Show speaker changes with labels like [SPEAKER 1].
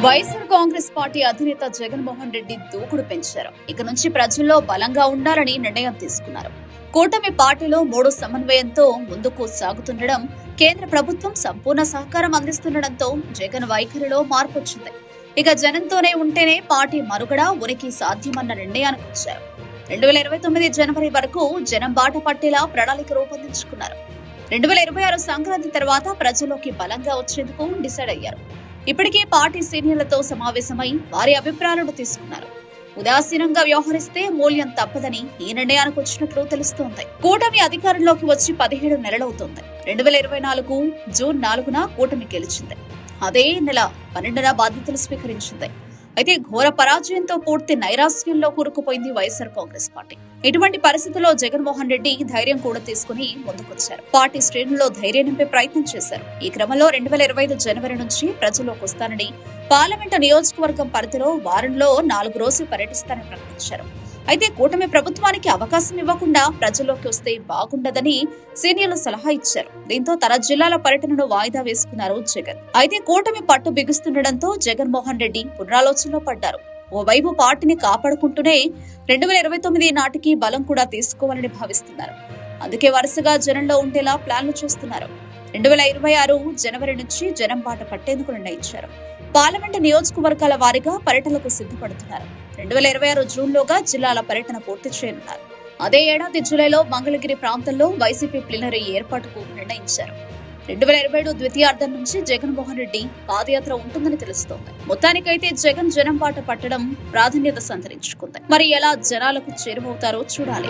[SPEAKER 1] YSR Congress party అధినేత జగన్మోహన్ రెడ్డి దూకుడు పెంచారు. ఇక నుంచి ప్రజల్లో బలంగా ఉండాలని నిర్ణయం తీసుకున్నారు. కూటమి పార్టీలో 3 సమన్వయంతో ముందుకు సాగుతుండడం, కేంద్ర ప్రభుత్వం సంపూర్ణ సహకారం అందిస్తుండటంతో జగన్ వైఖరిలో మార్పు వచ్చింది. ఇక జనంతోనే ఉంటేనే పార్టీ మనుగడ ఉనికి సాధ్యమన్న నిర్ణయానికి వచ్చారు. 2029 జనవరి వరకు జనం బాట పట్టేలా ప్రణాళిక రూపొందించుకున్నారు. 2026 సంక్రాంతి తర్వాత ప్రజల్లోకి బలంగా వచ్చేందుకు డిసైడ్ అయ్యారు. ఇప్పటికే పార్టీ సీనియర్లతో సమావేశమై వారి అభిప్రాయాలను తీసుకున్నారు. ఉదాసీనంగా వ్యవహరిస్తే మూల్యం తప్పదని ఈ నిర్ణయానికి వచ్చినట్లు తెలుస్తోంది. కూటమి అధికారంలోకి వచ్చి 17 నెలలవుతోంది. 2024 జూన్ 4న కూటమి గెలిచింది. అదే నెల 12న బాధ్యతలు స్వీకరించింది. అయితే ఘోర పరాజయంతో పూర్తి నైరాశ్యంలో కూరుకుపోయింది వైఎస్ఆర్ కాంగ్రెస్ పార్టీ. ఇటువంటి పరిస్థితుల్లో జగన్మోహన్ రెడ్డి ధైర్యం కూడా తీసుకుని ముందుకొచ్చారు. పార్టీ శ్రేణుల్లో ధైర్యం నింపే ప్రయత్నం చేశారు. ఈ క్రమంలో 2025 జనవరి నుంచి ప్రజల్లోకి వస్తానని, పార్లమెంటు నియోజకవర్గం పరిధిలో వారంలో 4 రోజులు పర్యటిస్తానని ప్రకటించారు. అయితే కూటమి ప్రభుత్వానికి అవకాశం ఇవ్వకుండా ప్రజల్లోకి వస్తే బాగుండదని సీనియర్లు సలహా ఇచ్చారు. దీంతో తన జిల్లాల పర్యటనను వాయిదా వేసుకున్నారు జగన్. అయితే కూటమి పట్టు బిగుస్తుండటంతో జగన్మోహన్ రెడ్డి పునరాలోచనలో పడ్డారు. ఓవైపు పార్టీని కాపాడుకుంటూనే 2029 నాటికి బలం కూడా తీసుకోవాలని భావిస్తున్నారు. అందుకే వరుసగా జనంలో ఉండేలా ప్లాన్లు చేస్తున్నారు. 2026 జనవరి నుంచి జనం బాట పట్టేందుకు నిర్ణయించారు. పార్లమెంటు నియోజకవర్గాల వారీగా పర్యటనలకు సిద్ధపడుతున్నారు. 2026 జూన్లోగా జిల్లాల పర్యటన పూర్తి చేయనున్నారు. అదే ఏడాది జూలైలో మంగళగిరి ప్రాంతంలో వైసీపీ ప్లీనరీ ఏర్పాటుకు నిర్ణయించారు. 2027 ద్వితీయార్థం నుంచి జగన్మోహన్ రెడ్డి పాదయాత్ర ఉంటుందని తెలుస్తోంది. మొత్తానికైతే జనం బాట పట్టడం ప్రాధాన్యత సంతరించుకుంది. మరి ఎలా జనాలకు చేరువవుతారో చూడాలి.